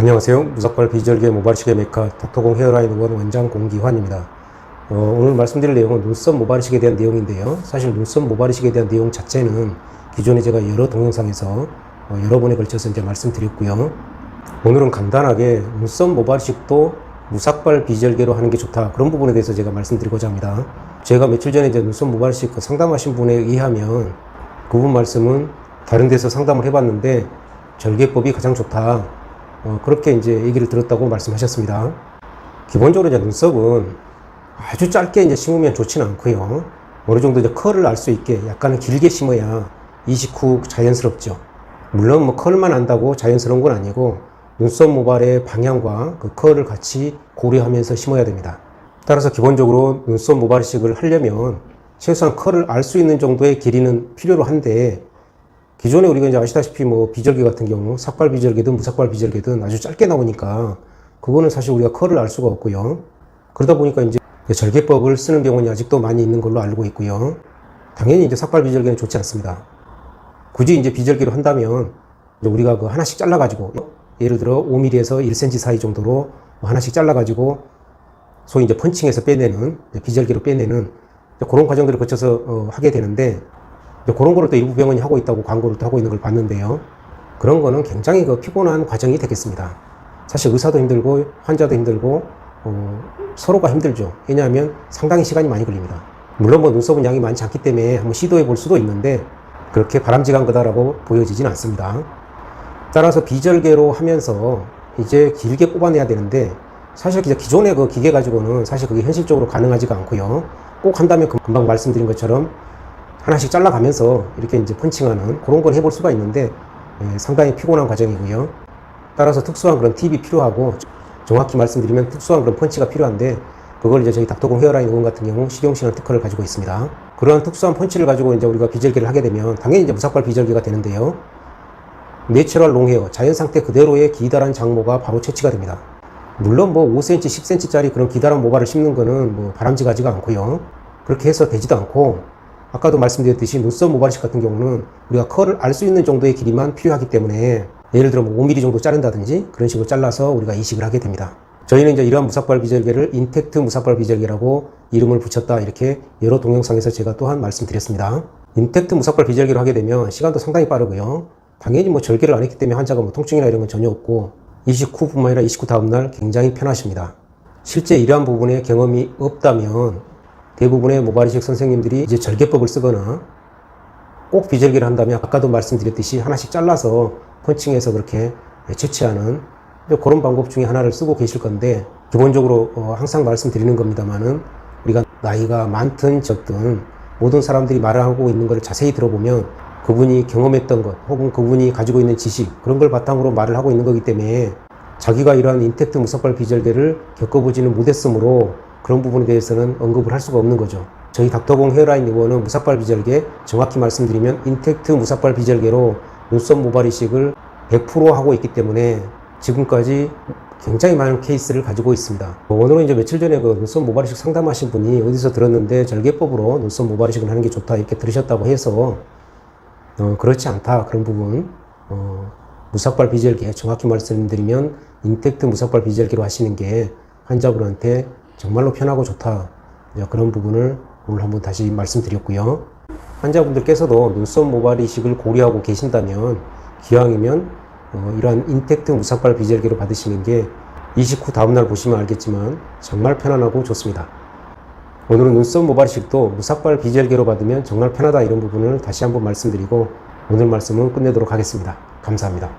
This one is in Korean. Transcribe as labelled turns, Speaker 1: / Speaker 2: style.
Speaker 1: 안녕하세요. 무삭발 비절개 모발이식의 메카 닥터공 헤어라인 원 원장 공기환입니다. 오늘 말씀드릴 내용은 눈썹 모발이식에 대한 내용인데요. 사실 눈썹 모발이식에 대한 내용 자체는 기존에 제가 여러 동영상에서 여러 번에 걸쳐서 이제 말씀드렸고요. 오늘은 간단하게 눈썹 모발이식도 무삭발 비절개로 하는 게 좋다, 그런 부분에 대해서 제가 말씀드리고자 합니다. 제가 며칠 전에 이제 눈썹 모발이식 상담하신 분에 의하면 그분 말씀은 다른 데서 상담을 해봤는데 절개법이 가장 좋다, 그렇게 이제 얘기를 들었다고 말씀하셨습니다. 기본적으로 이제 눈썹은 아주 짧게 이제 심으면 좋지는 않고요. 어느 정도 이제 컬을 알 수 있게 약간은 길게 심어야 이식 후 자연스럽죠. 물론 뭐 컬만 한다고 자연스러운 건 아니고 눈썹 모발의 방향과 그 컬을 같이 고려하면서 심어야 됩니다. 따라서 기본적으로 눈썹 모발이식을 하려면 최소한 컬을 알 수 있는 정도의 길이는 필요로 한데, 기존에 우리가 이제 아시다시피 뭐 비절개 같은 경우 삭발 비절개든 무삭발 비절개든 아주 짧게 나오니까 그거는 사실 우리가 컬을 알 수가 없고요. 그러다 보니까 이제 절개법을 쓰는 병원이 아직도 많이 있는 걸로 알고 있고요. 당연히 이제 삭발 비절개는 좋지 않습니다. 굳이 이제 비절개로 한다면 이제 우리가 그 하나씩 잘라가지고, 예를 들어 5mm에서 1cm 사이 정도로 하나씩 잘라가지고 소위 이제 펀칭해서 빼내는, 비절개로 빼내는 그런 과정들을 거쳐서 하게 되는데, 그런 거를 또 일부 병원이 하고 있다고 광고를 또 하고 있는 걸 봤는데요. 그런 거는 굉장히 피곤한 과정이 되겠습니다. 사실 의사도 힘들고 환자도 힘들고 서로가 힘들죠. 왜냐하면 상당히 시간이 많이 걸립니다. 물론 뭐 눈썹은 양이 많지 않기 때문에 한번 시도해 볼 수도 있는데 그렇게 바람직한 거다라고 보여지진 않습니다. 따라서 비절개로 하면서 이제 길게 뽑아내야 되는데, 사실 기존의 그 기계 가지고는 사실 그게 현실적으로 가능하지가 않고요. 꼭 한다면 금방 말씀드린 것처럼 하나씩 잘라가면서 이렇게 이제 펀칭하는 그런 걸 해볼 수가 있는데 상당히 피곤한 과정이고요. 따라서 특수한 그런 팁이 필요하고, 정확히 말씀드리면 특수한 그런 펀치가 필요한데, 그걸 이제 저희 닥터공 헤어라인 의원 같은 경우 실용시하는 특허를 가지고 있습니다. 그러한 특수한 펀치를 가지고 이제 우리가 비절개를 하게 되면 당연히 이제 무삭발 비절개가 되는데요. 내추럴 롱헤어, 자연 상태 그대로의 기다란 장모가 바로 채취가 됩니다. 물론 뭐 5cm, 10cm 짜리 그런 기다란 모발을 심는 거는 뭐 바람직하지가 않고요. 그렇게 해서 되지도 않고, 아까도 말씀드렸듯이 눈썹 모발이식 같은 경우는 우리가 컬을 알 수 있는 정도의 길이만 필요하기 때문에, 예를 들어 뭐 5mm 정도 자른다든지 그런 식으로 잘라서 우리가 이식을 하게 됩니다. 저희는 이제 이러한 무삭발 비절개를 인텍트 무삭발 비절개라고 이름을 붙였다, 이렇게 여러 동영상에서 제가 또한 말씀드렸습니다. 인텍트 무삭발 비절개로 하게 되면 시간도 상당히 빠르고요. 당연히 뭐 절개를 안 했기 때문에 환자가 뭐 통증이나 이런 건 전혀 없고, 이식 후뿐만 아니라 이식 후 다음날 굉장히 편하십니다. 실제 이러한 부분에 경험이 없다면 대부분의 모발이식 선생님들이 이제 절개법을 쓰거나 꼭 비절개를 한다면 아까도 말씀드렸듯이 하나씩 잘라서 펀칭해서 그렇게 채취하는 그런 방법 중에 하나를 쓰고 계실 건데, 기본적으로 항상 말씀드리는 겁니다만은 우리가 나이가 많든 적든 모든 사람들이 말을 하고 있는 걸 자세히 들어보면 그분이 경험했던 것 혹은 그분이 가지고 있는 지식, 그런 걸 바탕으로 말을 하고 있는 거기 때문에 자기가 이러한 인텍트 무삭발 비절개를 겪어보지는 못했으므로 그런 부분에 대해서는 언급을 할 수가 없는 거죠. 저희 닥터공 헤어라인 의원은 무삭발 비절개, 정확히 말씀드리면 인텍트 무삭발 비절개로 눈썹 모발 이식을 100% 하고 있기 때문에 지금까지 굉장히 많은 케이스를 가지고 있습니다. 오늘은 이제 며칠 전에 그 눈썹 모발 이식 상담하신 분이 어디서 들었는데 절개법으로 눈썹 모발 이식을 하는 게 좋다, 이렇게 들으셨다고 해서 그렇지 않다, 그런 부분 무삭발 비절개, 정확히 말씀드리면 인텍트 무삭발 비절개로 하시는 게 환자분한테 정말로 편하고 좋다, 그런 부분을 오늘 한번 다시 말씀드렸고요. 환자분들께서도 눈썹 모발 이식을 고려하고 계신다면 기왕이면 이러한 인텍트 무삭발 비절개로 받으시는 게 이식 후 다음날 보시면 알겠지만 정말 편안하고 좋습니다. 오늘은 눈썹 모발 이식도 무삭발 비절개로 받으면 정말 편하다, 이런 부분을 다시 한번 말씀드리고 오늘 말씀은 끝내도록 하겠습니다. 감사합니다.